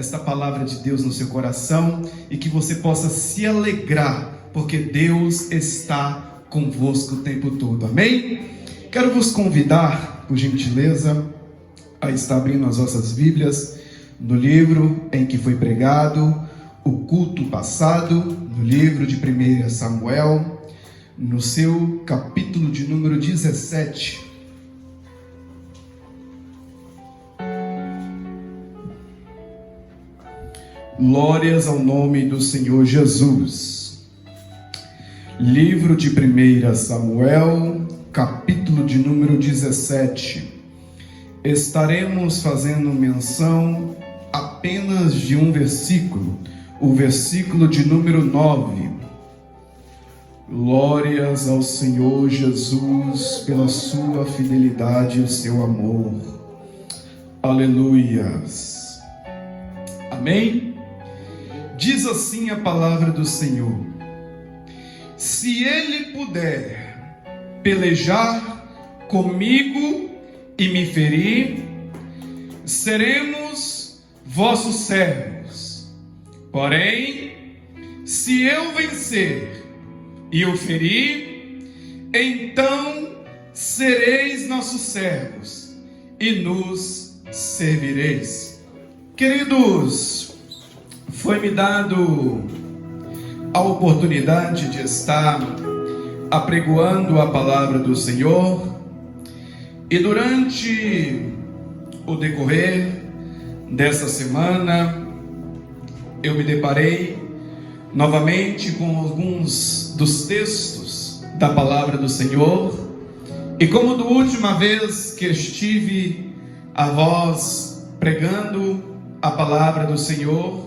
esta palavra de Deus no seu coração e que você possa se alegrar, porque Deus está convosco o tempo todo. Amém? Quero vos convidar, por gentileza, a estar abrindo as vossas Bíblias no livro em que foi pregado o culto passado, no livro de 1 Samuel, no seu capítulo de número 17. Glórias ao nome do Senhor Jesus. Livro de 1 Samuel, capítulo de número 17. Estaremos fazendo menção apenas de um versículo, o versículo de número 9. Glórias ao Senhor Jesus pela sua fidelidade e o seu amor. Aleluias. Amém? Diz assim a palavra do Senhor: se ele puder pelejar comigo e me ferir, seremos vossos servos. Porém, se eu vencer e o ferir, então sereis nossos servos e nos servireis. Queridos, foi-me dado a oportunidade de estar apregoando a palavra do Senhor, e durante o decorrer dessa semana eu me deparei novamente com alguns dos textos da palavra do Senhor, e como da última vez que estive a vós pregando a palavra do Senhor,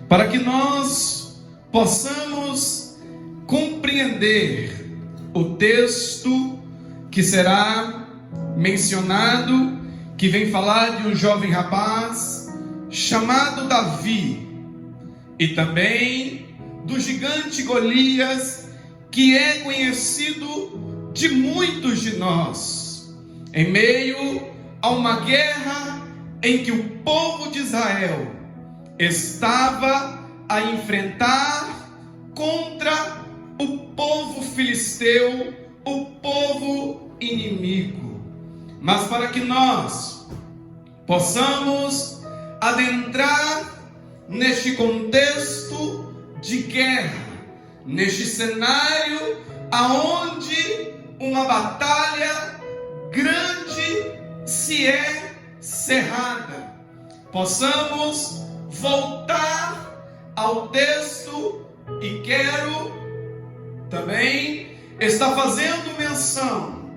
para que nós possamos compreender o texto que será mencionado, que vem falar de um jovem rapaz chamado Davi, e também do gigante Golias, que é conhecido de muitos de nós, em meio a uma guerra em que o povo de Israel estava a enfrentar contra o povo filisteu, o povo inimigo. Mas para que nós possamos adentrar neste contexto de guerra, neste cenário aonde uma batalha grande se é cerrada, possamos voltar ao texto, e quero também estar fazendo menção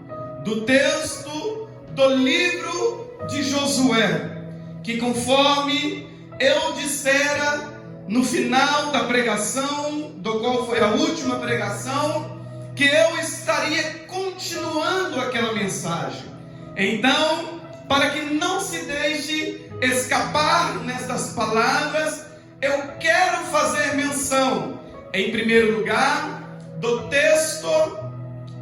do texto do livro de Josué, que conforme eu dissera no final da pregação, do qual foi a última pregação, que eu estaria continuando aquela mensagem. Então, para que não se deixe escapar nestas palavras, eu quero fazer menção, em primeiro lugar, do texto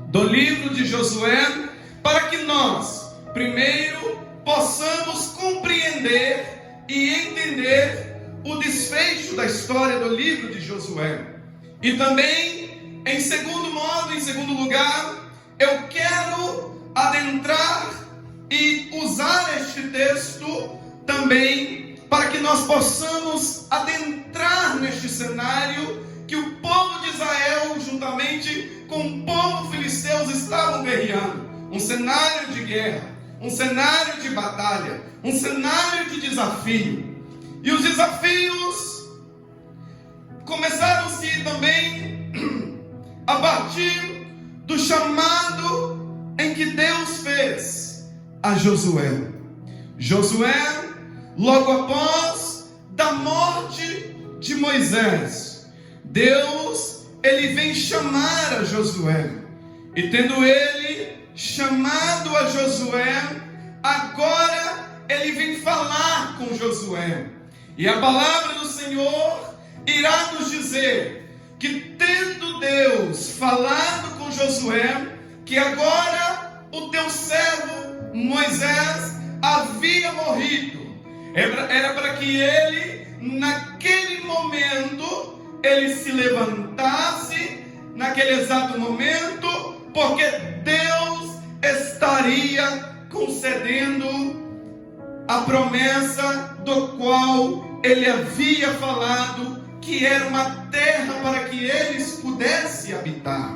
do livro de Josué, para que nós, primeiro, possamos compreender e entender o desfecho da história do livro de Josué. E também, em segundo lugar, eu quero adentrar e usar este texto também para que nós possamos adentrar neste cenário que o povo de Israel, juntamente com o povo filisteu, estavam guerreando. Um cenário de guerra, um cenário de batalha, um cenário de desafio. E os desafios começaram-se também a partir do chamado em que Deus fez a Josué. Josué, logo após da morte de Moisés, Deus, ele vem chamar a Josué. E tendo ele chamado a Josué, agora ele vem falar com Josué. E a palavra do Senhor irá nos dizer que, tendo Deus falado com Josué, que agora o teu servo Moisés havia morrido, Era para que ele, naquele momento, ele se levantasse, naquele exato momento, porque Deus estaria concedendo a promessa do qual ele havia falado, que era uma terra para que eles pudessem habitar.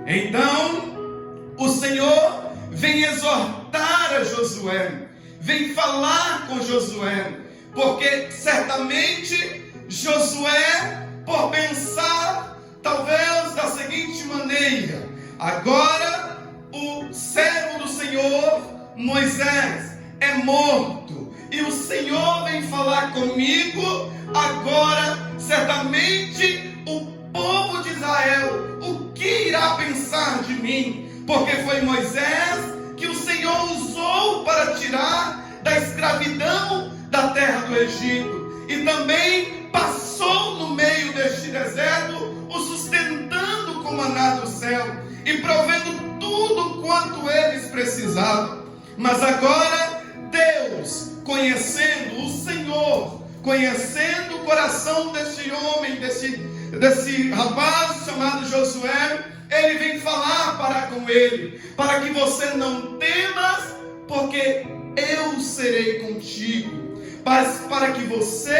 Então, o Senhor vem exortar a Josué, vem falar com Josué, porque certamente Josué, por pensar talvez da seguinte maneira: agora o servo do Senhor, Moisés, é morto, e o Senhor vem falar comigo, agora certamente o povo de Israel, o que irá pensar de mim? Porque foi Moisés que o Senhor usou para tirar da escravidão da terra do Egito, e também passou no meio deste deserto, o sustentando com maná do céu, e provendo tudo quanto eles precisavam. Mas agora Deus, conhecendo o Senhor, conhecendo o coração deste homem, desse rapaz chamado Josué, ele vem falar para com ele: para que você não temas, porque eu serei contigo. Mas para que você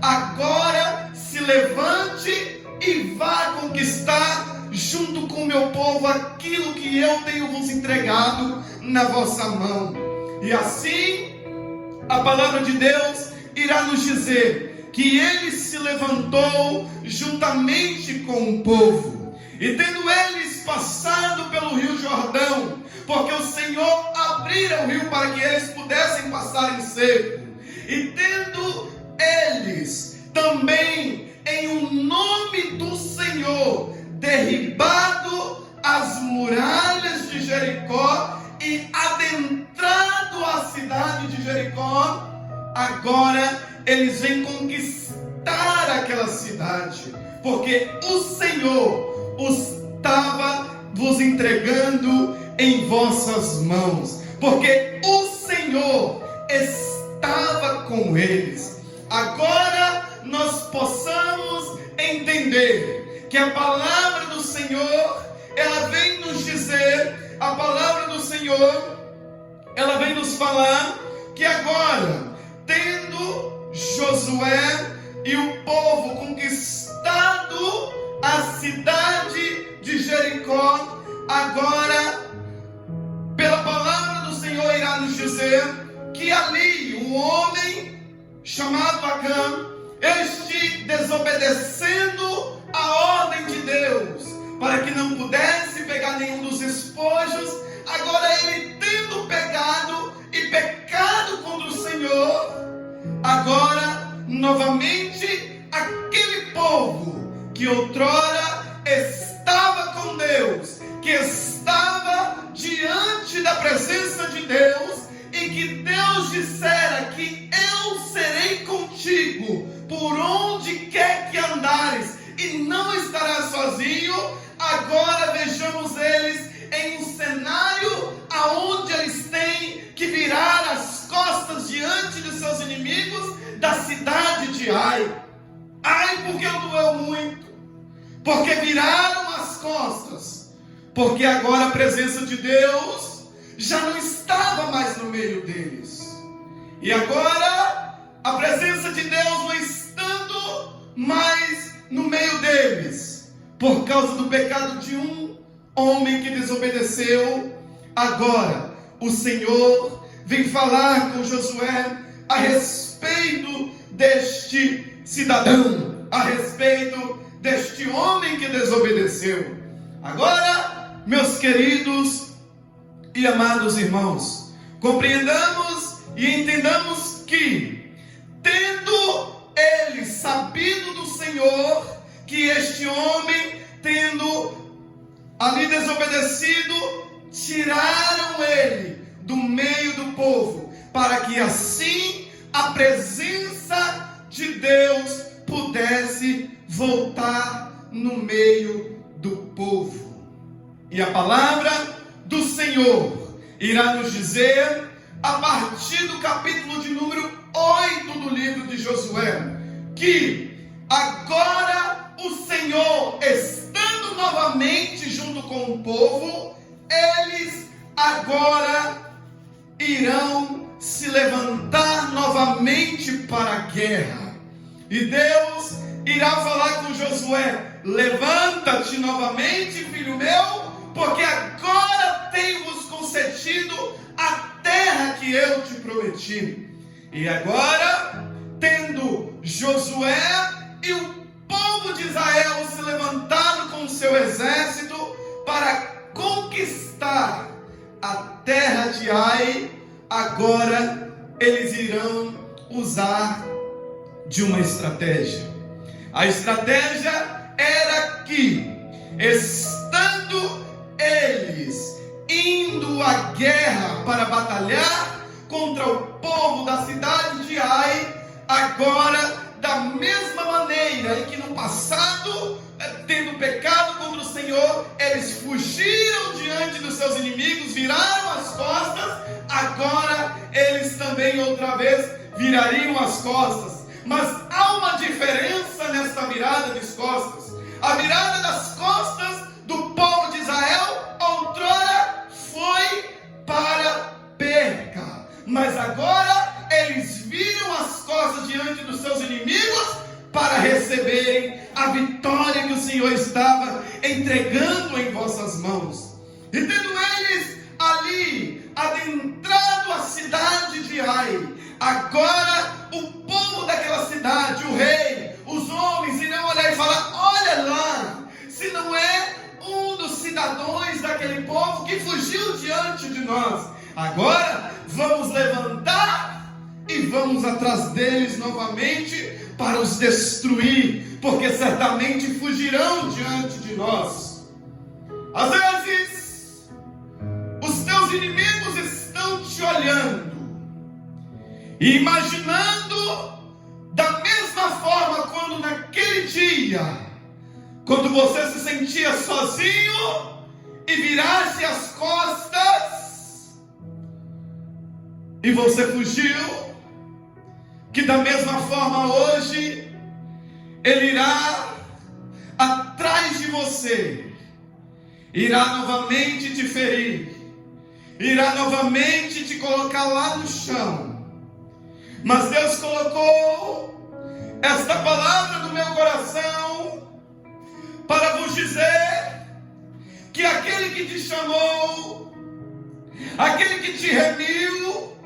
agora se levante e vá conquistar junto com o meu povo aquilo que eu tenho vos entregado na vossa mão. E assim a palavra de Deus irá nos dizer que ele se levantou juntamente com o povo, e tendo eles passado pelo rio Jordão, porque o Senhor abrira o rio para que eles pudessem passar em seco, e tendo eles também em o nome do Senhor derribado as muralhas de Jericó e adentrado a cidade de Jericó, agora eles vêm conquistar aquela cidade, porque o Senhor estava vos entregando em vossas mãos, porque o Senhor estava com eles. Agora nós possamos entender que a palavra do Senhor, ela vem nos dizer, a palavra do Senhor, ela vem nos falar que agora, tendo Josué e o povo conquistado a cidade de Jericó, agora, pela palavra do Senhor, irá nos dizer que ali o homem chamado Acã, este desobedecendo a ordem de Deus, para que não pudesse pegar nenhum dos despojos, agora ele tendo pegado e pecado contra o Senhor, agora novamente aquele povo que outrora estava com Deus, que estava diante da presença de Deus, e que Deus dissera que eu serei contigo por onde quer que andares, e não estarás sozinho. Agora vejamos eles em um cenário aonde eles têm que virar as costas diante de seus inimigos da cidade de Ai. Ai, porque doeu muito, porque viraram as costas, porque agora a presença de Deus já não estava mais no meio deles, e agora a presença de Deus não estando mais no meio deles, por causa do pecado de um homem que desobedeceu, agora o Senhor vem falar com Josué a respeito deste cidadão, a respeito deste homem que desobedeceu. Agora, meus queridos e amados irmãos, compreendamos e entendamos que, tendo eles sabido do Senhor que este homem, tendo ali desobedecido, tiraram ele do meio do povo, para que assim a presença de Deus pudesse voltar no meio do povo. E a palavra do Senhor irá nos dizer, a partir do capítulo de número Josué, que agora o Senhor, estando novamente junto com o povo, eles agora irão se levantar novamente para a guerra. E Deus irá falar com Josué: levanta-te novamente, filho meu, porque agora tenho-vos concedido a terra que eu te prometi. E agora, tendo Josué e o povo de Israel se levantado com o seu exército para conquistar a terra de Ai, agora eles irão usar de uma estratégia. A estratégia era que, estando eles indo à guerra para batalhar contra o povo da cidade de Ai, agora, da mesma maneira em que no passado, tendo pecado contra o Senhor, eles fugiram diante dos seus inimigos, viraram as costas, agora eles também outra vez virariam as costas. Mas há uma diferença nesta virada das costas. A virada das costas do povo de Israel outrora foi para perca, mas agora eles viram as costas diante dos seus inimigos para receberem a vitória que o Senhor estava entregando em vossas mãos. E tendo eles ali adentrado a cidade de Ai, agora o povo daquela cidade, o rei, os homens irão olhar e falar: olha lá, se não é um dos cidadãos daquele povo que fugiu diante de nós. Agora vamos levantar e vamos atrás deles novamente para os destruir, porque certamente fugirão diante de nós. Às vezes os teus inimigos estão te olhando e imaginando da mesma forma quando naquele dia, quando você se sentia sozinho e virasse as costas e você fugiu, que da mesma forma hoje ele irá atrás de você, irá novamente te ferir, irá novamente te colocar lá no chão. Mas Deus colocou esta palavra no meu coração para vos dizer que aquele que te chamou, aquele que te remiu,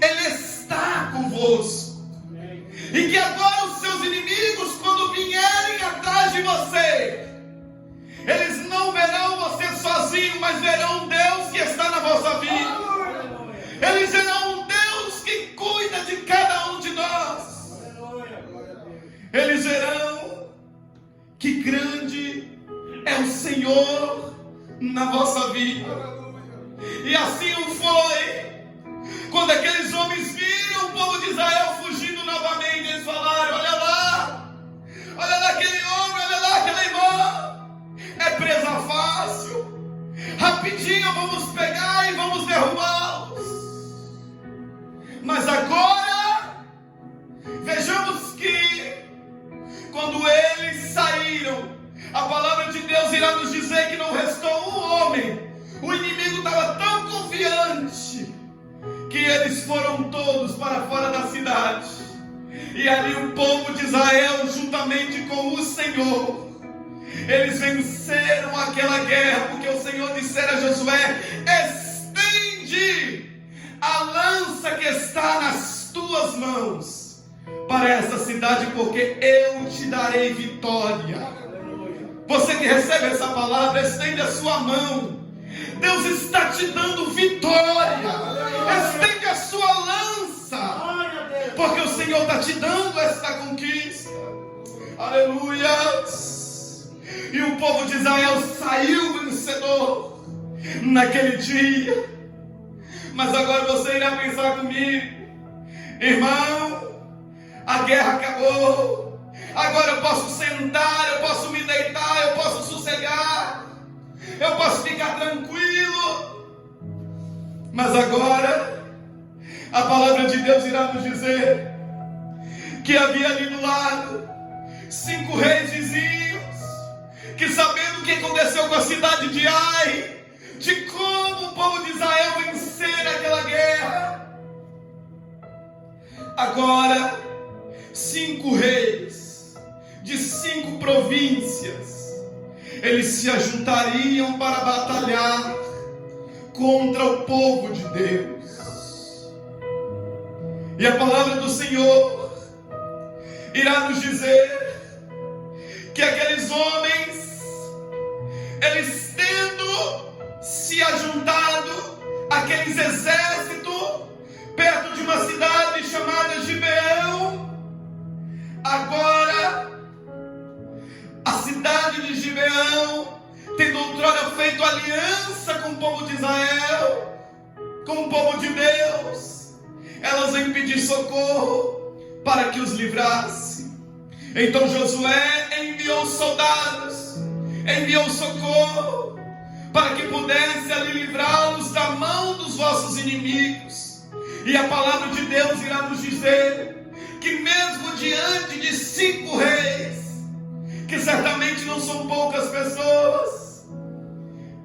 ele está convosco. E que agora os seus inimigos, quando vierem atrás de você, eles não verão você sozinho, mas verão Deus que está na vossa vida. Eles verão um Deus que cuida de cada um de nós. Eles verão que grande é o Senhor na vossa vida. E assim o foi. Quando aqueles homens viram o povo de Israel fugindo novamente, eles falaram: olha lá aquele homem, olha lá aquela irmã, é presa fácil, rapidinho vamos pegar e vamos derrubá-los. Mas agora, vejamos que quando eles saíram, a palavra de Deus irá nos dizer que não restou um homem. O inimigo estava tão confiante que eles foram todos para fora da cidade. E ali o povo de Israel, juntamente com o Senhor, eles venceram aquela guerra, porque o Senhor dissera a Josué: estende a lança que está nas tuas mãos para essa cidade, porque eu te darei vitória. Você que recebe essa palavra, estende a sua mão. Deus está te dando vitória. Estende a sua lança, porque o Senhor está te dando esta conquista. Aleluia. E o povo de Israel saiu vencedor naquele dia. Mas agora você irá pensar comigo: irmão, a guerra acabou. Agora eu posso sentar, eu posso me deitar, eu posso sossegar, eu posso ficar tranquilo. Mas agora a palavra de Deus irá nos dizer que havia ali do lado. 5 reis vizinhos, que sabendo o que aconteceu com a cidade de Ai, de como o povo de Israel vencer aquela guerra, agora 5 reis de 5 províncias, eles se ajuntariam para batalhar contra o povo de Deus. E a palavra do Senhor irá nos dizer que aqueles homens, eles tendo se ajuntado, aqueles exércitos, perto de uma cidade chamada Gibeão, agora a cidade de Gibeão, tendo outrora feito aliança com o povo de Israel, com o povo de Deus, elas vêm pedir socorro para que os livrasse. Então Josué enviou soldados, enviou socorro, para que pudesse ali livrá-los da mão dos vossos inimigos. E a palavra de Deus irá nos dizer que mesmo diante de 5 reis, que certamente não são poucas pessoas,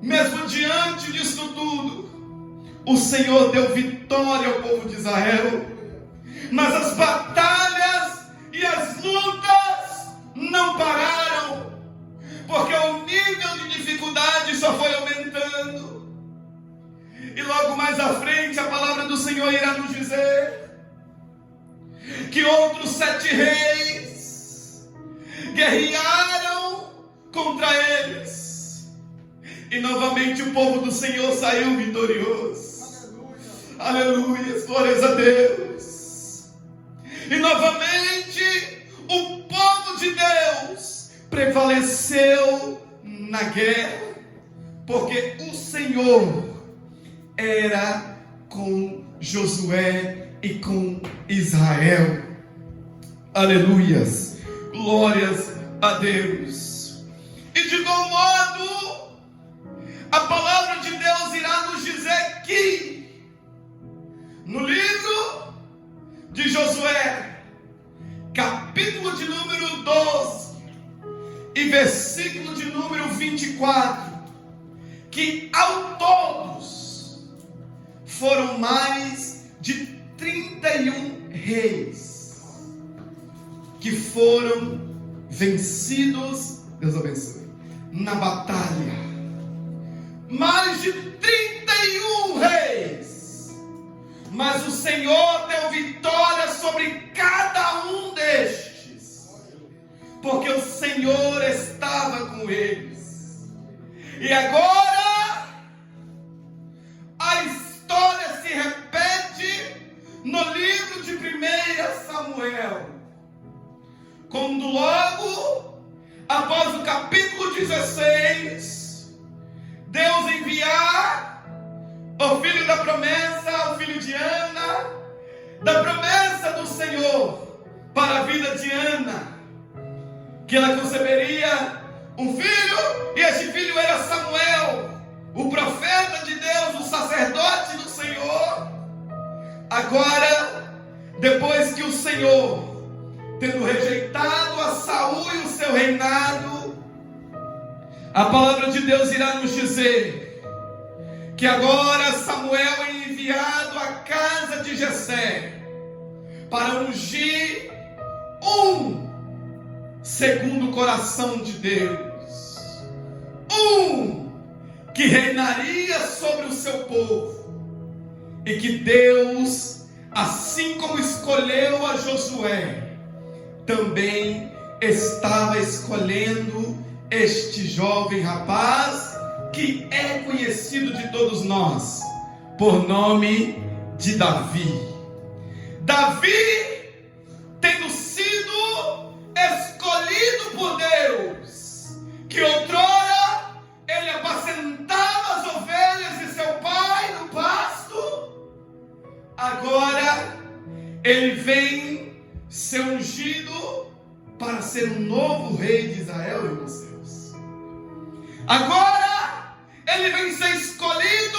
mesmo diante disso tudo, o Senhor deu vitória ao povo de Israel. Mas as batalhas e as lutas não pararam, porque o nível de dificuldade só foi aumentando. E logo mais à frente a palavra do Senhor irá nos dizer que outros 7 reis guerrearam contra eles, e novamente o povo do Senhor saiu vitorioso. Aleluia, glórias a Deus. E novamente o povo de Deus prevaleceu na guerra, porque o Senhor era com Josué e com Israel. Aleluias, glórias a Deus. E de igual modo, a palavra de Deus irá nos dizer que no livro de Josué, capítulo de número 12 e versículo de número 24, que ao todos foram mais de 31 reis que foram vencidos, Deus abençoe, na batalha. Mais de 31 reis, mas o Senhor deu vitória sobre cada um destes, porque o Senhor estava com eles. E agora a história se repete no livro de 1 Samuel, quando logo após o capítulo 16, Deus enviar o filho da promessa, o filho de Ana, da promessa do Senhor para a vida de Ana, que ela conceberia um filho, e esse filho era Samuel, o profeta de Deus, o sacerdote do Senhor. Agora, depois que o Senhor, tendo rejeitado a Saul e o seu reinado, a palavra de Deus irá nos dizer que agora Samuel é enviado à casa de Jessé para ungir um segundo o coração de Deus, um que reinaria sobre o seu povo, e que Deus, assim como escolheu a Josué, também estava escolhendo este jovem rapaz, que é conhecido de todos nós por nome de Davi. Davi, tendo sido escolhido por Deus, que outrora ele apacentava as ovelhas de seu pai no pasto, agora ele vem ser ungido para ser um novo rei de Israel, irmãos. Agora ele vem ser escolhido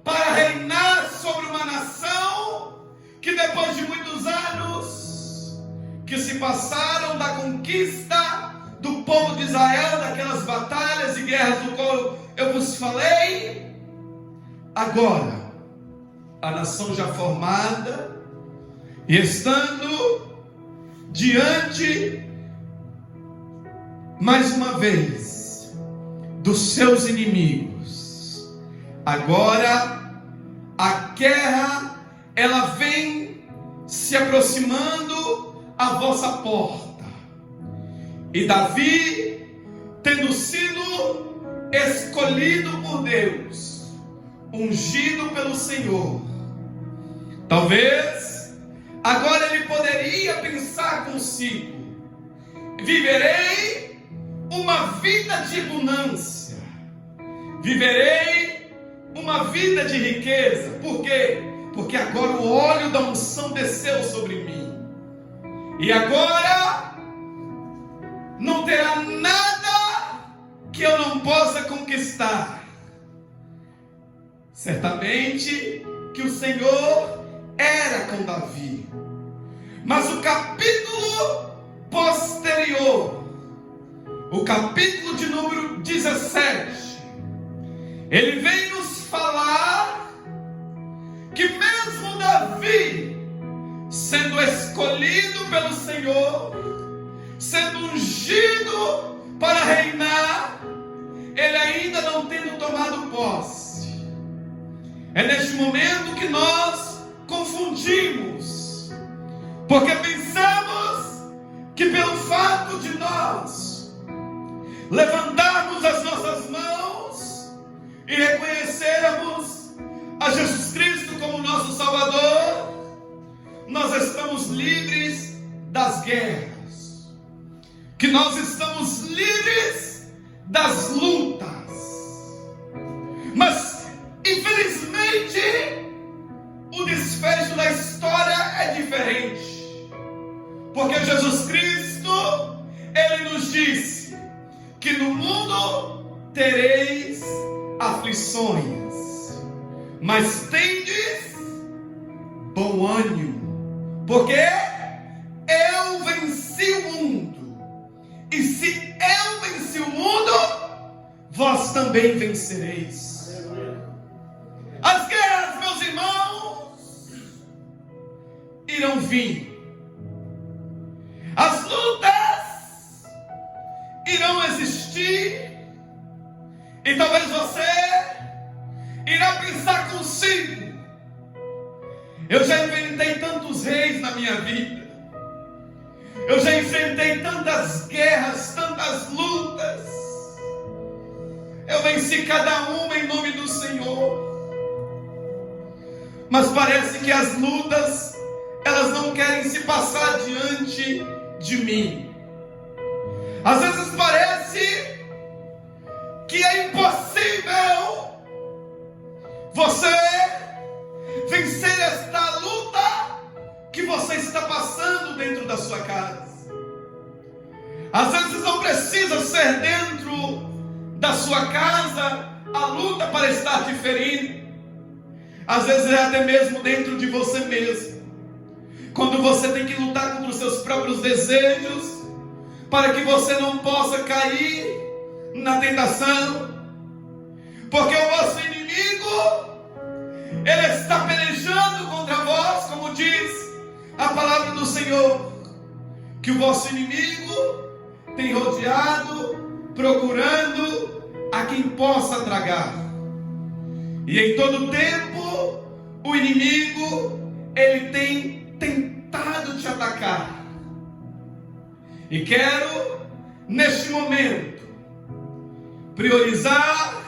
para reinar sobre uma nação que depois de muitos anos que se passaram da conquista do povo de Israel, daquelas batalhas e guerras do qual eu vos falei. Agora, a nação já formada, e estando diante, mais uma vez, dos seus inimigos, agora a guerra, ela vem se aproximando à vossa porta. E Davi, tendo sido escolhido por Deus, ungido pelo Senhor, talvez agora ele poderia pensar consigo: viverei uma vida de abundância, viverei uma vida de riqueza. Por quê? Porque agora o óleo da unção desceu sobre mim, e agora não terá nada que eu não possa conquistar. Certamente que o Senhor era com Davi, mas o capítulo posterior, o capítulo de número 17, ele vem nos falar que mesmo Davi, sendo escolhido pelo Senhor, sendo ungido para reinar, ele ainda não tendo tomado posse. É neste momento que nós confundimos, porque pensamos que pelo fato de nós levantarmos as nossas mãos e reconhecermos a Jesus Cristo como nosso Salvador, nós estamos livres das guerras, que nós estamos livres das lutas. Mas infelizmente o desfecho da história é diferente, porque Jesus Cristo, ele nos disse que no mundo tereis aflições, mas tendes bom ânimo, porque eu venci o mundo. E se eu venci o mundo, vós também vencereis. As guerras, meus irmãos, irão vir. As lutas irão existir. E talvez você irá pensar consigo: eu já enfrentei tantos reis na minha vida, eu já enfrentei tantas guerras, tantas lutas, eu venci cada uma em nome do Senhor. Mas parece que as lutas, elas não querem se passar diante de mim. Às vezes parece que é impossível você vencer esta luta que você está passando dentro da sua casa. Às vezes não precisa ser dentro da sua casa a luta para estar te ferindo. Às vezes é até mesmo dentro de você mesmo, quando você tem que lutar contra os seus próprios desejos, para que você não possa cair na tentação, porque o vosso inimigo, ele está pelejando contra vós, como diz a palavra do Senhor, que o vosso inimigo tem rodeado, procurando a quem possa tragar. E em todo tempo, o inimigo, ele tem tentado te atacar. E quero, neste momento, priorizar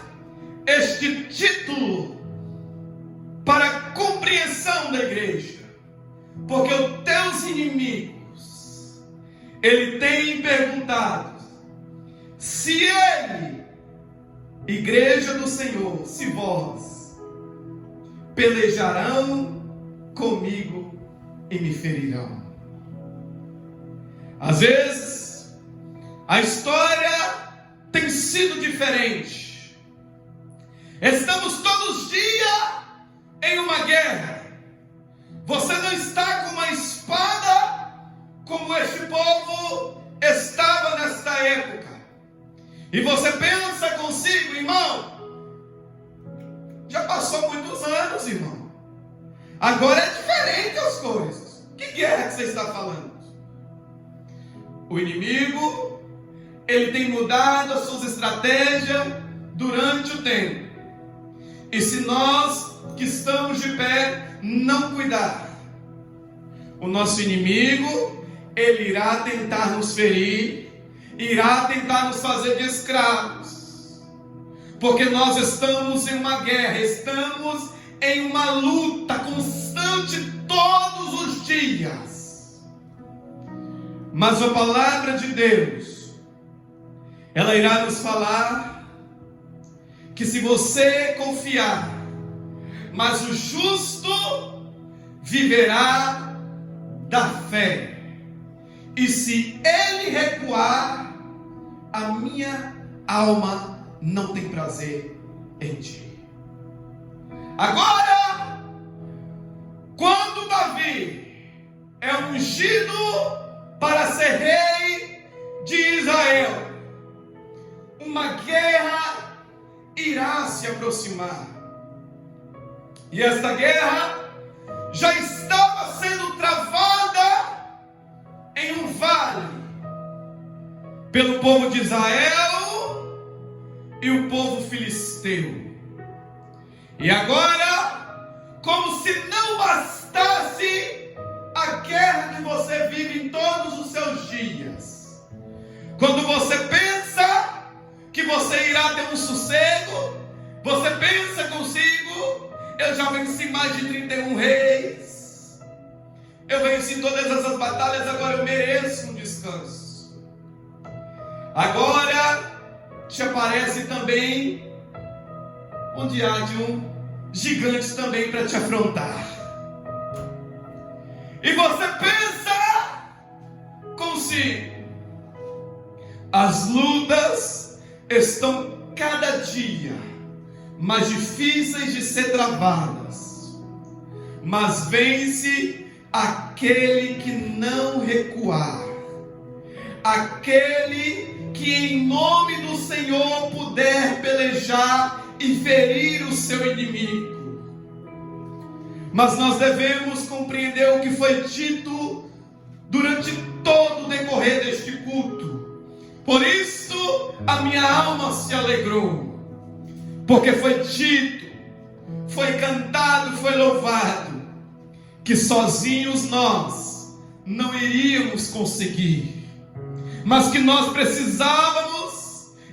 este título para a compreensão da igreja. Porque os teus inimigos, ele tem perguntado se ele, igreja do Senhor, se vós pelejarão comigo e me ferirão. Às vezes a história tem sido diferente. Estamos todos os dias em uma guerra. Você não está com uma espada como este E você pensa consigo, irmão, já passou muitos anos, irmão. Agora é diferente as coisas. Que guerra que você está falando? O inimigo, ele tem mudado as suas estratégias durante o tempo. E se nós que estamos de pé não cuidar, o nosso inimigo, ele irá tentar nos ferir, irá tentar nos fazer de escravos. Porque nós estamos em uma guerra, estamos em uma luta constante todos os dias. Mas a palavra de Deus, ela irá nos falar que se você confiar, mas o justo viverá da fé. E se ele recuar, a minha alma não tem prazer em ti. Agora, quando Davi é ungido para ser rei de Israel, uma guerra irá se aproximar. E esta guerra já estava sendo travada em um vale pelo povo de Israel e o povo filisteu. E agora, como se não bastasse a guerra que você vive em todos os seus dias, quando você pensa que você irá ter um sossego, você pensa consigo: eu já venci mais de 31 reis, eu venci todas essas batalhas, agora eu mereço um descanso. Agora te aparece também onde há de um gigante também para te afrontar. E você pensa consigo: as lutas estão cada dia mais difíceis de ser travadas, mas vence aquele que não recuar, aquele que em nome do Senhor puder pelejar e ferir o seu inimigo. Mas nós devemos compreender o que foi dito durante todo o decorrer deste culto. Por isso a minha alma se alegrou, porque foi dito, foi cantado, foi louvado, que sozinhos nós não iríamos conseguir, mas que nós precisávamos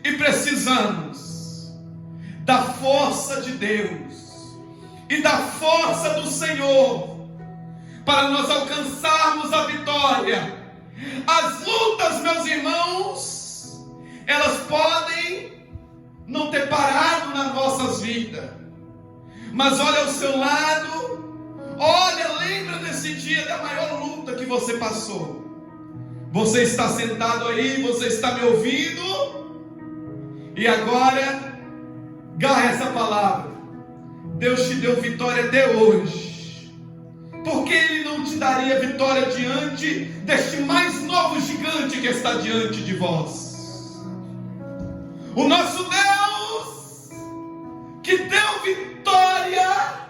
e precisamos da força de Deus e da força do Senhor para nós alcançarmos a vitória. As lutas, meus irmãos, elas podem não ter parado nas nossas vidas, mas olha ao seu lado, olha, lembra desse dia da maior luta que você passou. Você está sentado aí, você está me ouvindo, e agora garra essa palavra: Deus te deu vitória até hoje, porque Ele não te daria vitória diante deste mais novo gigante que está diante de vós? O nosso Deus, que deu vitória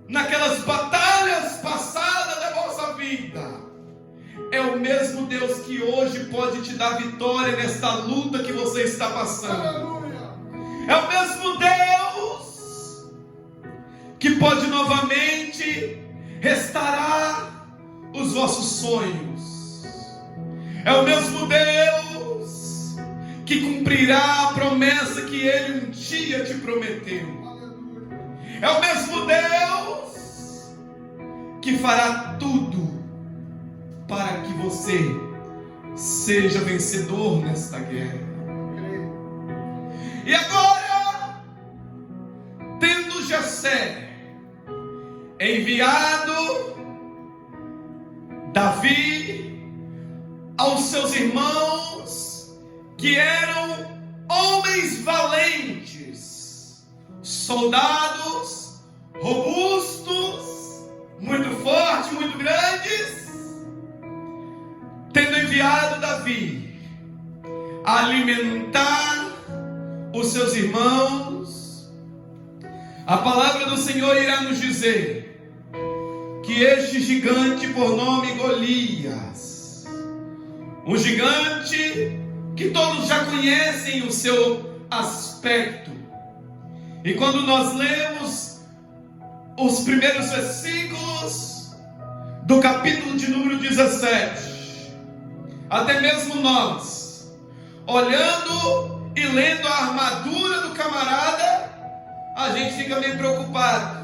naquelas batalhas passadas da vossa vida, é o mesmo Deus que hoje pode te dar vitória nesta luta que você está passando. É o mesmo Deus que pode novamente restaurar os vossos sonhos. É o mesmo Deus que cumprirá a promessa que Ele um dia te prometeu. É o mesmo Deus que fará tudo para que você seja vencedor nesta guerra. E agora, tendo Jessé enviado Davi aos seus irmãos, que eram homens valentes, soldados robustos, muito fortes, muito grandes, tendo enviado Davi alimentar os seus irmãos, a palavra do Senhor irá nos dizer que este gigante por nome Golias, um gigante que todos já conhecem o seu aspecto, e quando nós lemos os primeiros versículos do capítulo de número 17, até mesmo nós, olhando e lendo a armadura do camarada, a gente fica meio preocupado,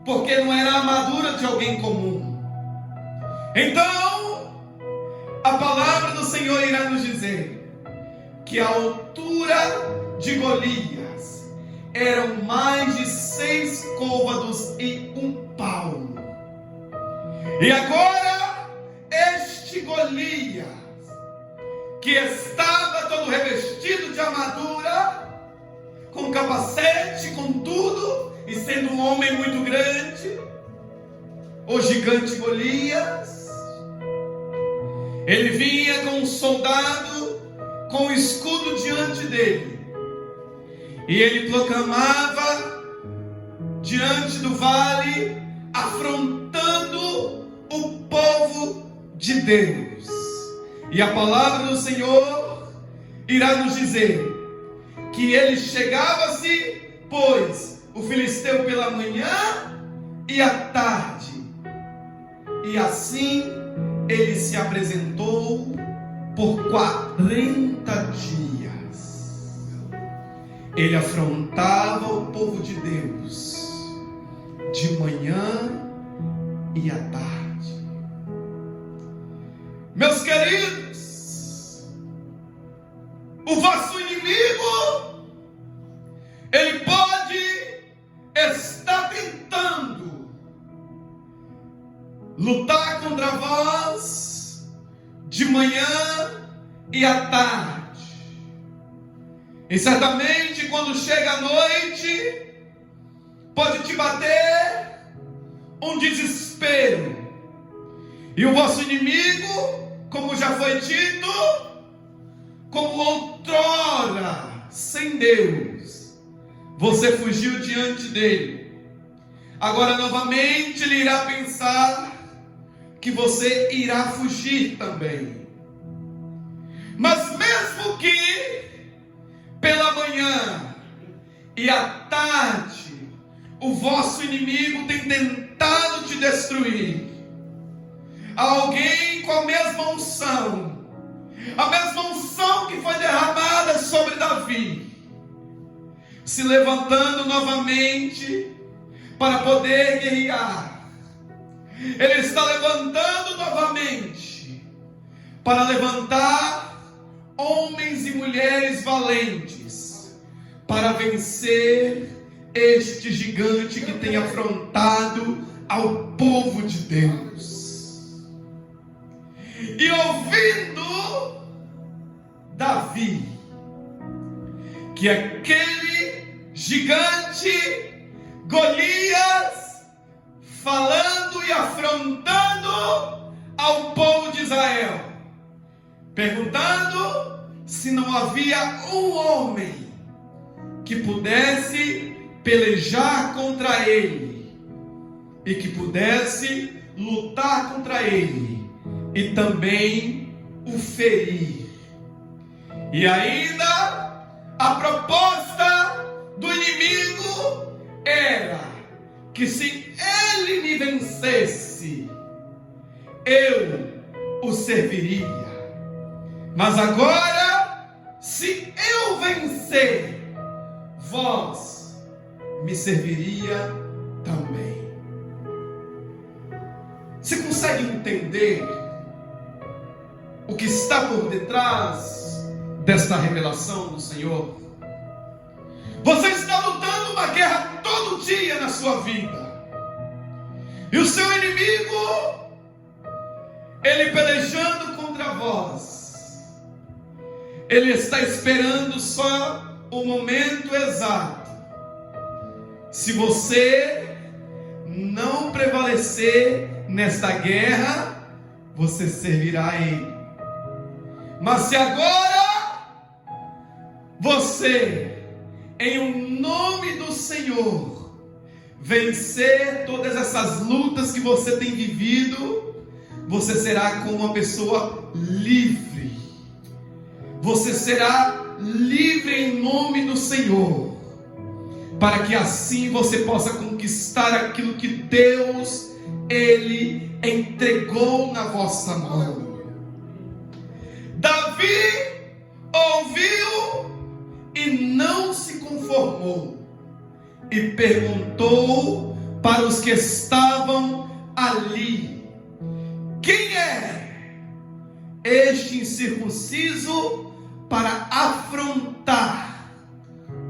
porque não era a armadura de alguém comum. Então, a palavra do Senhor irá nos dizer que a altura de Golias eram mais de 6 côvados e 1 palmo. E agora, este Golias, que estava todo revestido de armadura, com capacete, com tudo, e sendo um homem muito grande, o gigante Golias, ele vinha com um soldado com um escudo diante dele, e ele proclamava diante do vale, afrontando o povo de Deus. E a palavra do Senhor irá nos dizer que ele chegava-se, pois, o filisteu pela manhã e à tarde, e assim ele se apresentou por 40 dias. Ele afrontava o povo de Deus de manhã e à tarde. Meus queridos, o vosso inimigo, ele pode estar tentando lutar contra vós de manhã e à tarde. E certamente quando chega a noite, pode te bater um desespero. E o vosso inimigo, como já foi dito, como outrora, sem Deus, você fugiu diante dele. Agora novamente ele irá pensar que você irá fugir também. Mas mesmo que pela manhã e à tarde o vosso inimigo tem tentado te destruir, alguém com a mesma unção que foi derramada sobre Davi, se levantando novamente para poder guerrear. Ele está levantando novamente para levantar homens e mulheres valentes para vencer este gigante que tem afrontado ao povo de Deus. E ouvindo Davi que aquele gigante Golias falando e afrontando ao povo de Israel, perguntando se não havia um homem que pudesse pelejar contra ele e que pudesse lutar contra ele e também o ferir. E ainda a proposta do inimigo era que se ele me vencesse, eu o serviria. Mas agora, se eu vencer, vós me serviria também. Você consegue entender o que está por detrás desta revelação do Senhor? Você está lutando uma guerra todo dia na sua vida, e o seu inimigo, ele pelejando contra vós, ele está esperando só o momento exato. Se você não prevalecer nesta guerra, você servirá a ele. Mas se agora você, em um nome do Senhor, vencer todas essas lutas que você tem vivido, você será como uma pessoa livre. Você será livre em nome do Senhor, para que assim você possa conquistar aquilo que Deus, Ele entregou na vossa mão. Davi ouviu e não se conformou, e perguntou para os que estavam ali: quem é este incircunciso para afrontar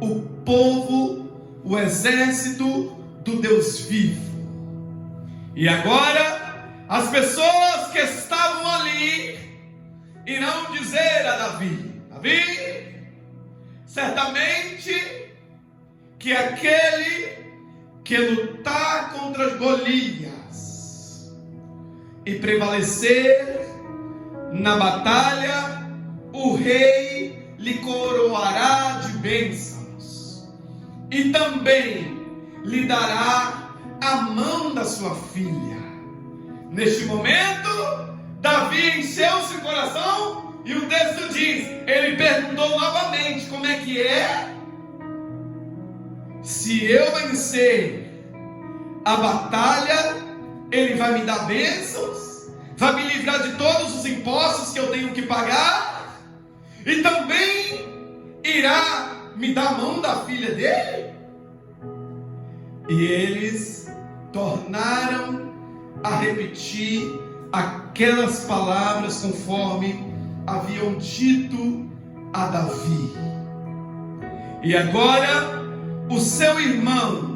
o povo, o exército do Deus vivo? E agora as pessoas que estavam ali irão dizer a Davi: Davi, certamente que aquele que lutar contra Golias e prevalecer na batalha, o rei lhe coroará de bênçãos e também lhe dará a mão da sua filha. Neste momento, Davi encheu seu coração e o texto diz, ele perguntou novamente: como é que é? Se eu vencer a batalha, ele vai me dar bênçãos, vai me livrar de todos os impostos que eu tenho que pagar, e também irá me dar a mão da filha dele? E eles tornaram a repetir aquelas palavras conforme haviam dito a Davi. E agora o seu irmão,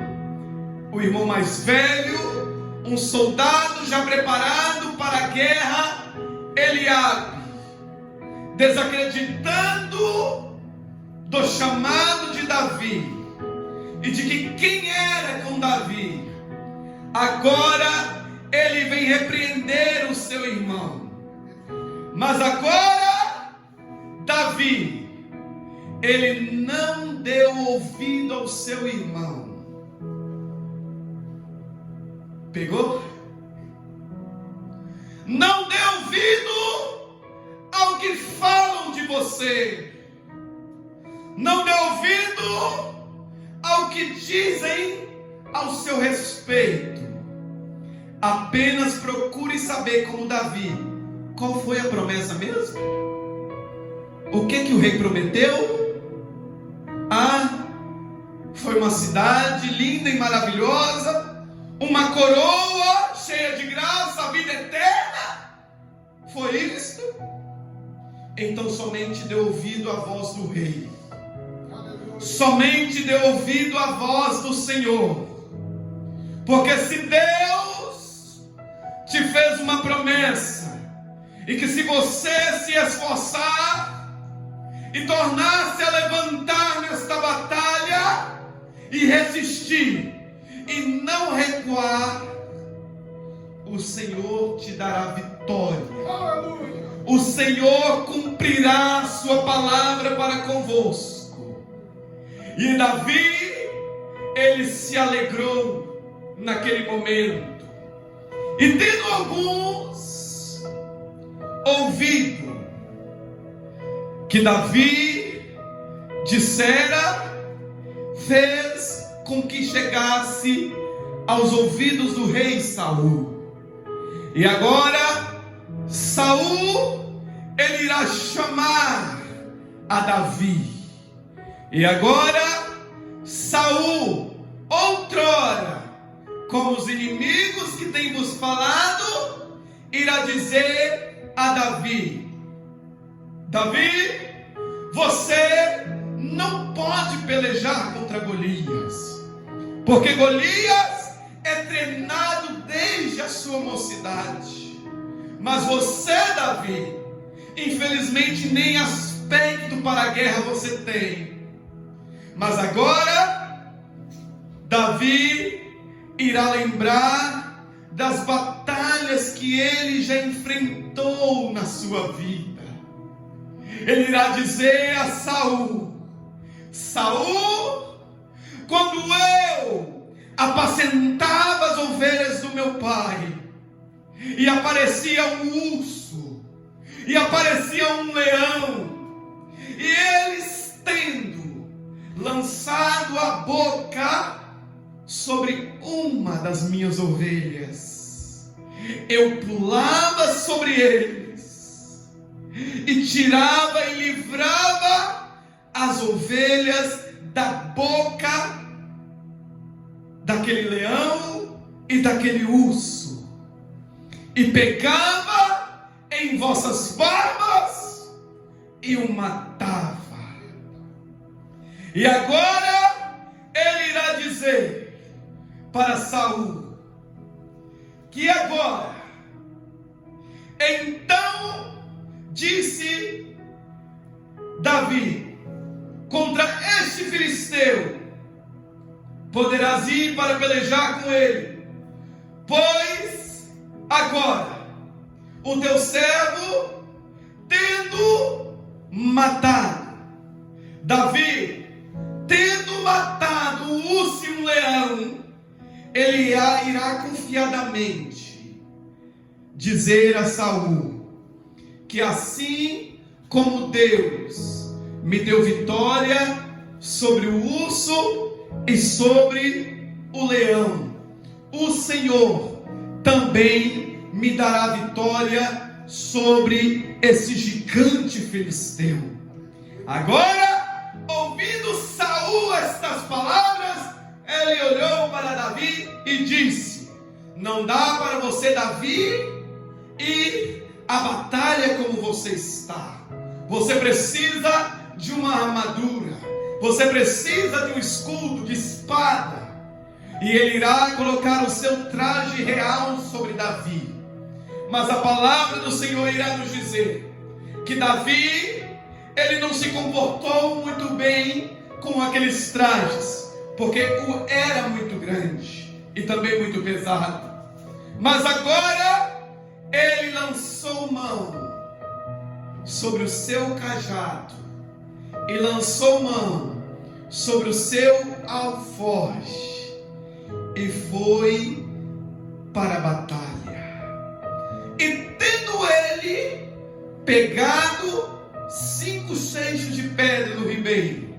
o irmão mais velho, um soldado já preparado para a guerra, Eliabe, desacreditando do chamado de Davi e de que quem era com Davi, agora ele vem repreender o seu irmão. Mas agora Davi, ele não deu ouvido ao seu irmão. Pegou? Não dê ouvido ao que falam de você. Não dê ouvido ao que dizem ao seu respeito. Apenas procure saber, como Davi, qual foi a promessa mesmo? O que o rei prometeu? Foi uma cidade linda e maravilhosa, uma coroa cheia de graça, a vida eterna. Foi isso? Então somente dê ouvido à voz do rei. Somente dê ouvido à voz do Senhor. Porque se Deus te fez uma promessa, e que se você se esforçar e tornar-se a levantar nesta batalha e resistir e não recuar, o Senhor te dará vitória. O Senhor cumprirá a sua palavra para convosco. E Davi, ele se alegrou naquele momento. E tendo alguns ouvido que Davi dissera, fez com que chegasse aos ouvidos do rei Saul. E agora Saul, ele irá chamar a Davi. E agora Saul, outrora, como os inimigos que tem vos falado, irá dizer a Davi: Davi, você não pode pelejar contra Golias, porque Golias é treinado desde a sua mocidade. Mas você, Davi, infelizmente nem aspecto para a guerra você tem. Mas agora Davi irá lembrar das batalhas que ele já enfrentou na sua vida. Ele irá dizer a Saul: Saul, quando eu apacentava as ovelhas do meu pai, e aparecia um urso, e aparecia um leão, e eles tendo lançado a boca sobre uma das minhas ovelhas, eu pulava sobre eles, e tirava e livrava as ovelhas da boca daquele leão e daquele urso, e pegava em vossas barbas e o matava. E agora ele irá dizer para Saul que agora, então disse Davi: contra este filisteu poderás ir para pelejar com ele, pois agora o teu servo tendo matado, Davi tendo matado um urso e um leão, ele irá confiadamente dizer a Saul que assim como Deus me deu vitória sobre o urso e sobre o leão, o Senhor também me dará vitória sobre esse gigante filisteu. Agora, ouvindo Saul estas palavras, ele olhou para Davi e disse: não dá para você, Davi, ir à batalha como você está. Você precisa de uma armadura, você precisa de um escudo, de espada. E ele irá colocar o seu traje real sobre Davi. Mas a palavra do Senhor irá nos dizer que Davi, ele não se comportou muito bem com aqueles trajes, porque era muito grande e também muito pesado. Mas agora ele lançou mão sobre o seu cajado e lançou mão sobre o seu alforje e foi para a batalha. E tendo ele pegado 5 seixos de pedra do ribeiro,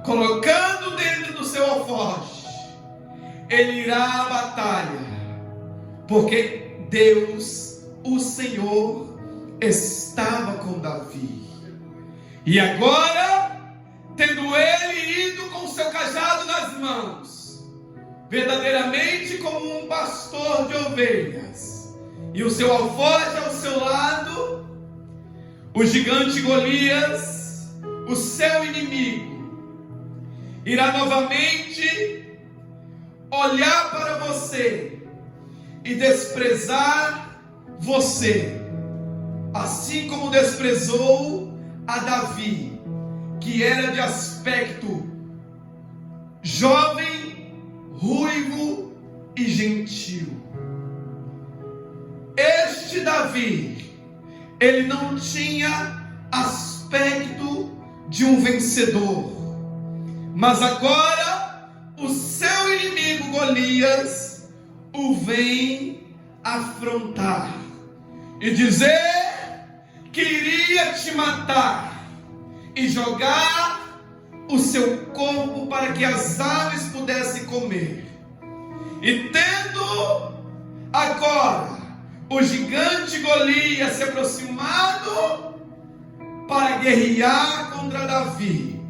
colocando dentro do seu alforje, ele irá à batalha, porque Deus, o Senhor, estava com Davi. E agora, tendo ele ido com seu cajado nas mãos, verdadeiramente como um pastor de ovelhas, e o seu alforje ao seu lado, o gigante Golias, o seu inimigo, irá novamente olhar para você e desprezar você, assim como desprezou a Davi, que era de aspecto jovem, ruivo e gentil. Este Davi, ele não tinha aspecto de um vencedor, mas agora o seu inimigo Golias o vem afrontar e dizer que iria te matar e jogar o seu corpo para que as aves pudessem comer. E tendo agora o gigante Golias se aproximado para guerrear contra Davi,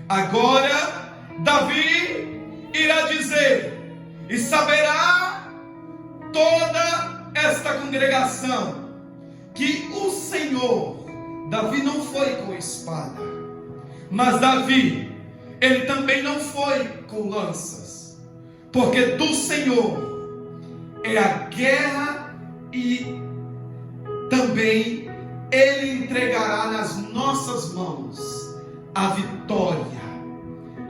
agora Davi irá dizer, e saberá toda esta congregação, que o Senhor, Davi não foi com espada, mas Davi, ele também não foi com lanças, porque do Senhor é a guerra, e também ele entregará nas nossas mãos a vitória.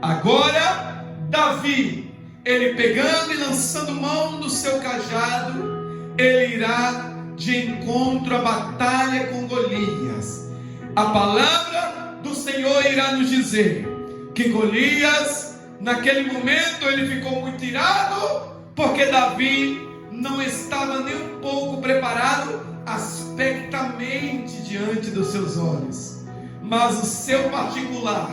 Agora Davi, ele pegando e lançando mão do seu cajado, ele irá de encontro à batalha com Golias. A palavra do Senhor irá nos dizer que Golias, naquele momento, ele ficou muito irado, porque Davi não estava nem um pouco preparado aspectamente diante dos seus olhos, mas o seu particular,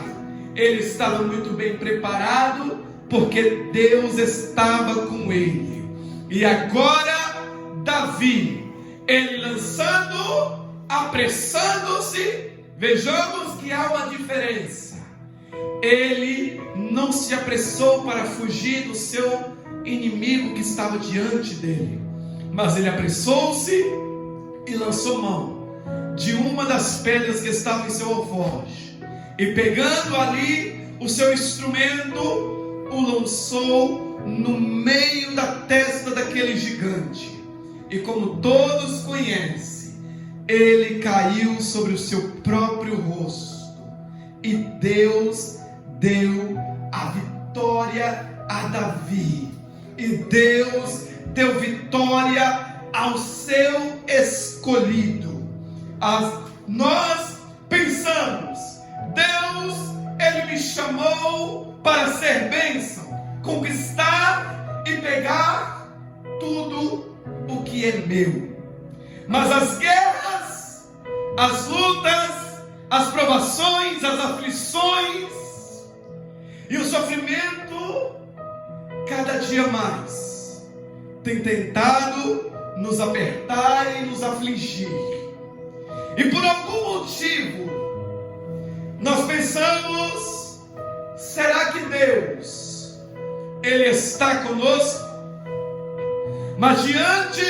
ele estava muito bem preparado, porque Deus estava com ele. E agora Davi, ele lançando, apressando-se, vejamos que há uma diferença. Ele não se apressou para fugir do seu inimigo que estava diante dele, mas ele apressou-se e lançou mão de uma das pedras que estava em seu alforje, e pegando ali o seu instrumento, o lançou no meio da testa daquele gigante, e como todos conhecem, ele caiu sobre o seu próprio rosto, e Deus deu a vitória a Davi, e Deus deu vitória ao seu escolhido. Nós pensamos, Deus, ele me chamou para ser bênção, conquistar e pegar tudo o que é meu. Mas as guerras, as lutas, as provações, as aflições e o sofrimento, cada dia mais, tem tentado nos apertar e nos afligir. E por algum motivo, nós pensamos, será que Deus, ele está conosco? Mas diante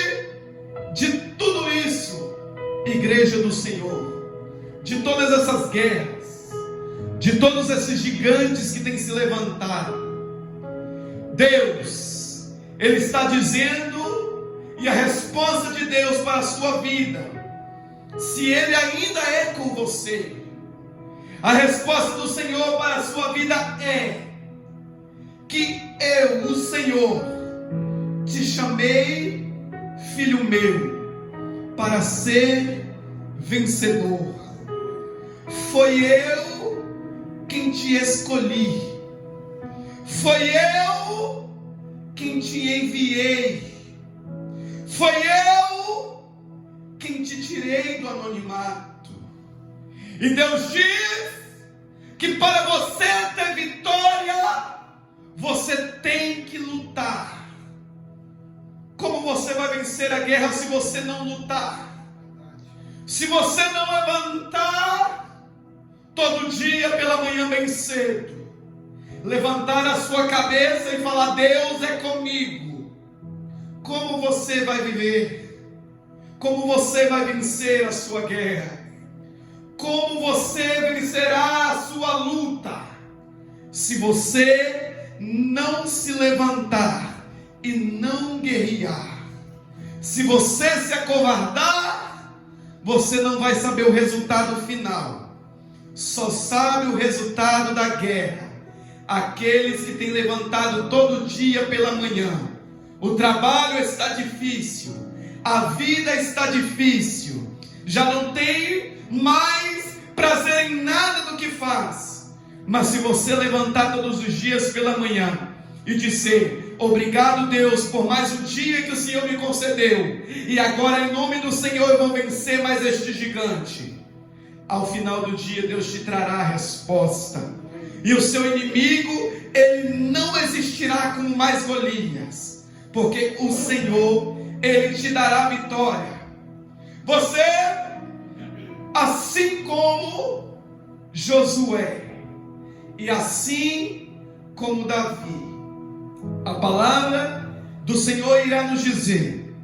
de tudo isso, igreja do Senhor, de todas essas guerras, de todos esses gigantes que têm se levantado, Deus, ele está dizendo, e a resposta de Deus para a sua vida, se ele ainda é com você, a resposta do Senhor para a sua vida é que eu, o Senhor, te chamei, filho meu, para ser vencedor. Foi eu quem te escolhi, foi eu quem te enviei, foi eu quem te tirei do anonimato. E Deus diz que para você ter vitória, você tem que lutar. Como você vai vencer a guerra se você não lutar? Se você não levantar todo dia pela manhã bem cedo, levantar a sua cabeça e falar, Deus é comigo, como você vai viver? Como você vai vencer a sua guerra? Como você vencerá a sua luta? Se você não se levantar e não guerrear, se você se acovardar, você não vai saber o resultado final. Só sabe o resultado da guerra aqueles que têm levantado todo dia pela manhã. O trabalho está difícil, a vida está difícil, já não tem mais prazer em nada do que faz. Mas se você levantar todos os dias pela manhã e dizer, obrigado Deus por mais um dia que o Senhor me concedeu, e agora em nome do Senhor eu vou vencer mais este gigante, ao final do dia Deus te trará a resposta, e o seu inimigo, ele não existirá como mais Golias, porque o Senhor, ele te dará a vitória. Você, assim como Josué, e assim como Davi, a palavra do Senhor irá nos dizer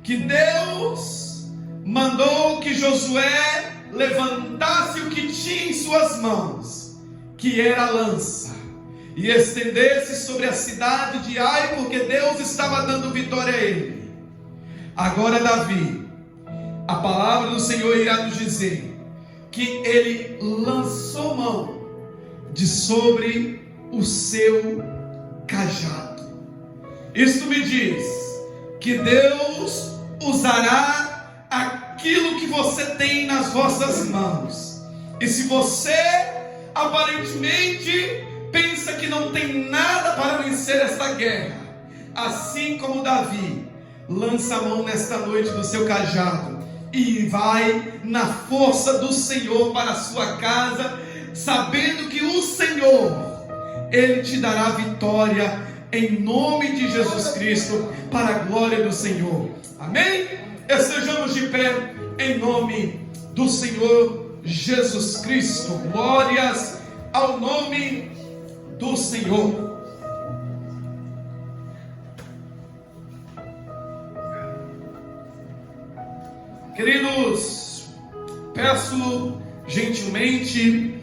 que Deus mandou que Josué levantasse o que tinha em suas mãos, que era a lança, e estendesse sobre a cidade de Ai, porque Deus estava dando vitória a ele. Agora Davi, a palavra do Senhor irá nos dizer que ele lançou mão de sobre o seu cajado. Isto me diz que Deus usará aquilo que você tem nas vossas mãos. E se você aparentemente pensa que não tem nada para vencer esta guerra, assim como Davi, lança a mão nesta noite do seu cajado e vai na força do Senhor para a sua casa, sabendo que o Senhor, Ele te dará vitória em nome de Jesus Cristo, para a glória do Senhor. Amém? Estejamos de pé em nome do Senhor Jesus Cristo. Glórias ao nome do Senhor. Queridos, peço gentilmente,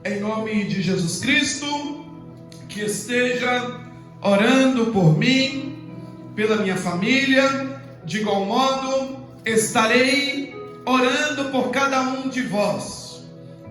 em nome de Jesus Cristo, que esteja orando por mim, pela minha família. De igual modo, estarei orando por cada um de vós.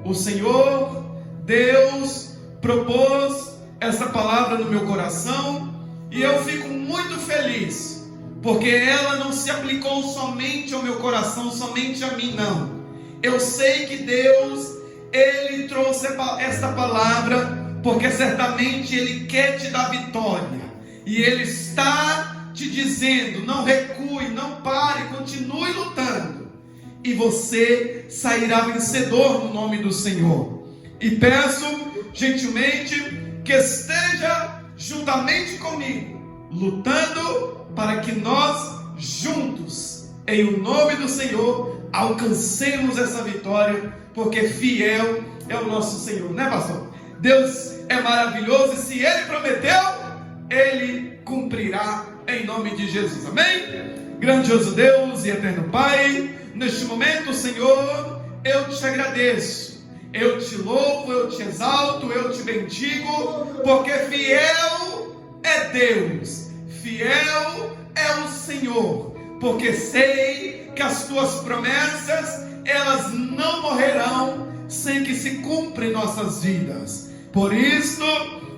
O Senhor, Deus, propôs essa palavra no meu coração, e eu fico muito feliz, porque ela não se aplicou somente ao meu coração, somente a mim, não. Eu sei que Deus, Ele trouxe esta palavra, porque certamente Ele quer te dar vitória, e Ele está te dizendo: não recue, não pare, continue lutando, e você sairá vencedor no nome do Senhor. E peço gentilmente que esteja juntamente comigo, lutando para que nós juntos, em o nome do Senhor, alcancemos essa vitória, porque fiel é o nosso Senhor, né, pastor? Deus é maravilhoso, e se Ele prometeu, Ele cumprirá em nome de Jesus, amém? Grandioso Deus e eterno Pai, neste momento, Senhor, eu te agradeço, eu te louvo, eu te exalto, eu te bendigo, porque fiel é Deus, fiel é o Senhor, porque sei que as tuas promessas, elas não morrerão sem que se cumpra em nossas vidas. Por isso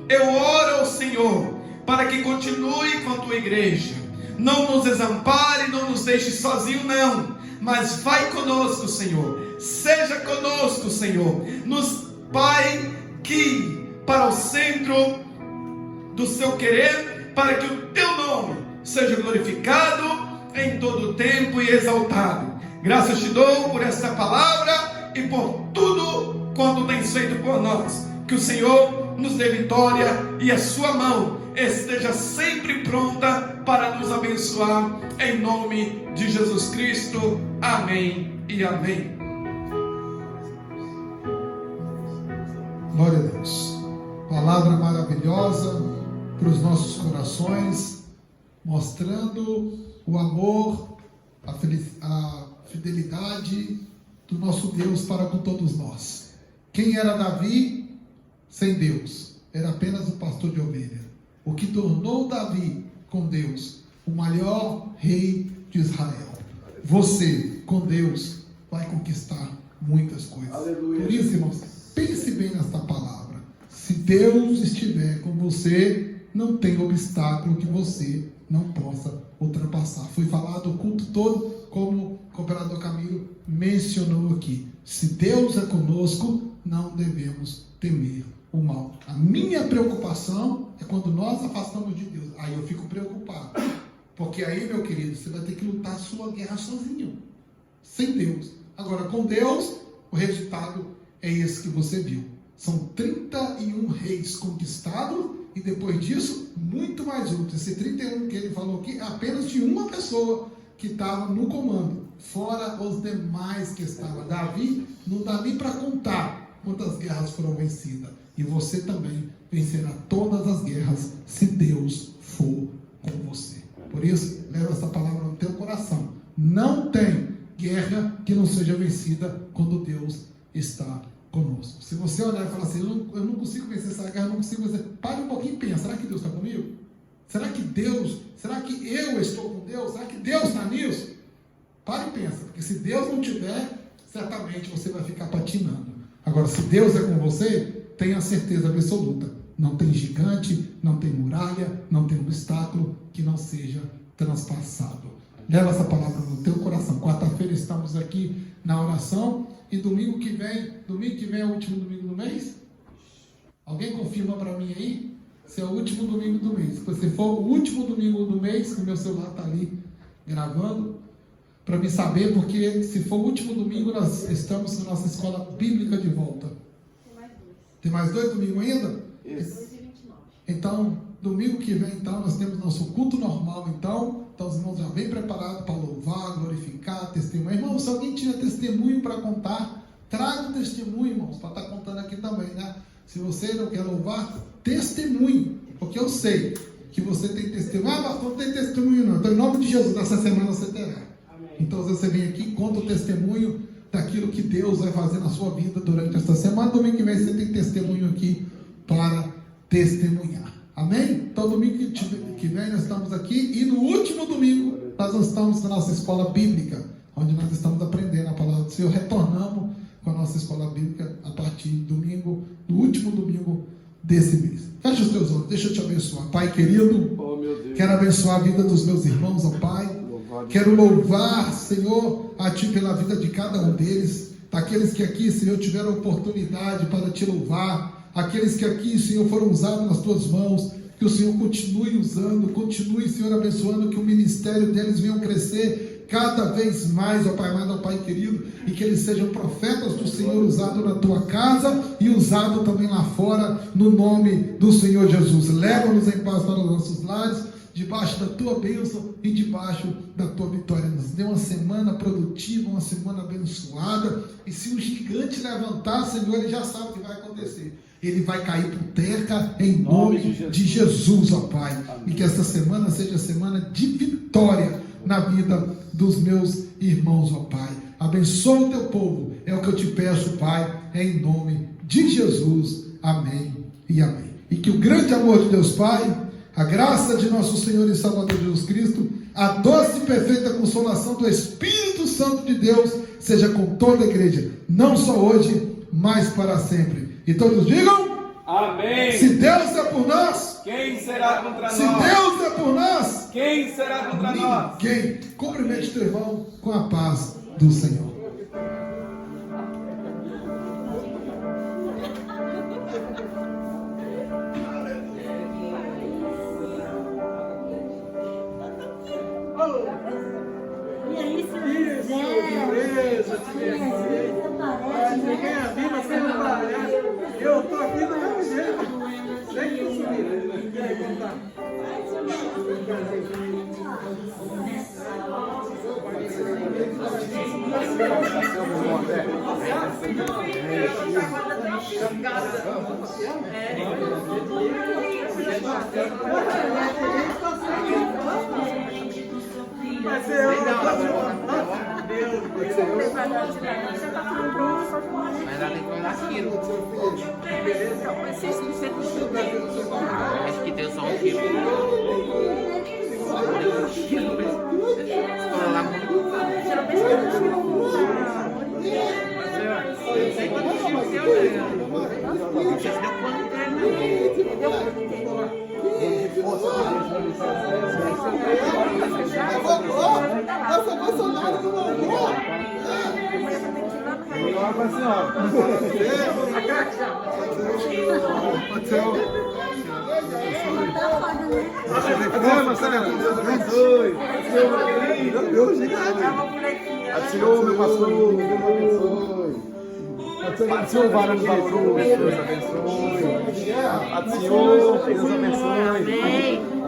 eu oro ao Senhor para que continue com a tua igreja, não nos desampare, não nos deixe sozinho, não, mas vai conosco, Senhor, seja conosco, Senhor, nos, Pai, guie para o centro do seu querer, para que o teu nome seja glorificado em todo o tempo e exaltado. Graças te dou por esta palavra e por tudo quanto tens feito por nós. Que o Senhor nos dê vitória e a sua mão esteja sempre pronta para nos abençoar, em nome de Jesus Cristo. Amém e amém. Glória a Deus. Palavra maravilhosa para os nossos corações, mostrando o amor, a fidelidade do nosso Deus para com todos nós. Quem era Davi sem Deus? Era apenas um pastor de ovelha. O que tornou Davi com Deus o maior rei de Israel. Você com Deus vai conquistar muitas coisas. Aleluia. Por isso, irmãos, pense bem nesta palavra. Se Deus estiver com você, não tem obstáculo que você não possa ultrapassar. Foi falado o culto todo, como o cooperador Camilo mencionou aqui. Se Deus é conosco, não devemos temer o mal. A minha preocupação é quando nós afastamos de Deus. Aí eu fico preocupado. Porque aí, meu querido, você vai ter que lutar a sua guerra sozinho, sem Deus. Agora, com Deus, o resultado é esse que você viu. São 31 reis conquistados, e depois disso, muito mais outros. Esse 31 que ele falou aqui é apenas de uma pessoa que estava no comando, fora os demais que estavam. Davi, não dá nem para contar quantas guerras foram vencidas. E você também vencerá todas as guerras, se Deus for com você. Por isso, leva essa palavra no teu coração. Não tem guerra que não seja vencida quando Deus está conosco. Se você olhar e falar assim, eu não consigo vencer essa guerra, eu não consigo vencer. Pare um pouquinho e pensa, será que Deus está comigo? Será que eu estou com Deus? Será que Deus está nisso? Pare e pensa, porque se Deus não tiver, certamente você vai ficar patinando. Agora, se Deus é com você, tenha certeza absoluta, não tem gigante, não tem muralha, não tem obstáculo que não seja transpassado. Leva essa palavra no teu coração. Quarta-feira estamos aqui na oração, e domingo que vem é o último domingo do mês? Alguém confirma para mim aí? Se é o último domingo do mês. Se você for o último domingo do mês, que o meu celular está ali gravando, para me saber, porque se for o último domingo, nós estamos na nossa escola bíblica de volta. Tem mais dois domingos ainda? Isso. Então, domingo que vem, então, nós temos nosso culto normal, então os irmãos já bem preparados para louvar, glorificar, testemunhar. Irmãos, se alguém tiver testemunho para contar, traga um testemunho, irmãos, para estar contando aqui também, né? Se você não quer louvar, testemunho, porque eu sei que você tem testemunho. Ah, pastor, não tem testemunho não. Então, em nome de Jesus, nessa semana você terá. Então, você vem aqui e conta o testemunho daquilo que Deus vai fazer na sua vida durante esta semana. Domingo que vem você tem testemunho aqui para testemunhar. Amém? Então, domingo que vem nós estamos aqui. E no último domingo nós estamos na nossa escola bíblica, onde nós estamos aprendendo a palavra do Senhor. Retornamos com a nossa escola bíblica a partir do domingo, no último domingo desse mês. Feche os teus olhos, deixa eu te abençoar. Pai querido, quero abençoar a vida dos meus irmãos, ó Pai. Quero louvar, Senhor, a Ti pela vida de cada um deles, daqueles que aqui, Senhor, tiveram oportunidade para Te louvar, aqueles que aqui, Senhor, foram usados nas Tuas mãos, que o Senhor continue usando, continue, Senhor, abençoando, que o ministério deles venha crescer cada vez mais, ó Pai amado, ó Pai querido, e que eles sejam profetas do Senhor usados na Tua casa e usados também lá fora, no nome do Senhor Jesus. Leva-nos em paz para os nossos lares, debaixo da Tua bênção e debaixo da Tua vitória. Nos dê uma semana produtiva, uma semana abençoada, e se o gigante levantar, Senhor, ele já sabe o que vai acontecer. Ele vai cair por terra em nome de Jesus, ó Pai. Amém. E que esta semana seja semana de vitória na vida dos meus irmãos, ó Pai. Abençoa o Teu povo, é o que eu te peço, Pai, em nome de Jesus. Amém e amém. E que o grande amor de Deus Pai, a graça de nosso Senhor e Salvador Jesus Cristo, a doce e perfeita consolação do Espírito Santo de Deus, seja com toda a igreja, não só hoje, mas para sempre. E todos digam: amém. Se Deus é por nós, quem será contra nós? Se Deus é por nós, quem será contra nós? Ninguém. Cumprimente teu irmão com a paz do Senhor. E aí, seu Zé? Ninguém é vivo, você não aparece. Eu estou aqui do mesmo jeito. Vem que eu subi. Quer contar? Vai ser eu. Mas ela tem que olhar aquilo. Acho que deu só um quilo. Lá muito. Não sei quantos quilos deu, né? Não sei se deu quanto, né? Deu quanto inteiro. Eu sou Bolsonaro do louvor. Senhor, meu pastor, Deus abençoe. Senhor, varão de valor, Deus abençoe. Senhor, Deus abençoe. Amém.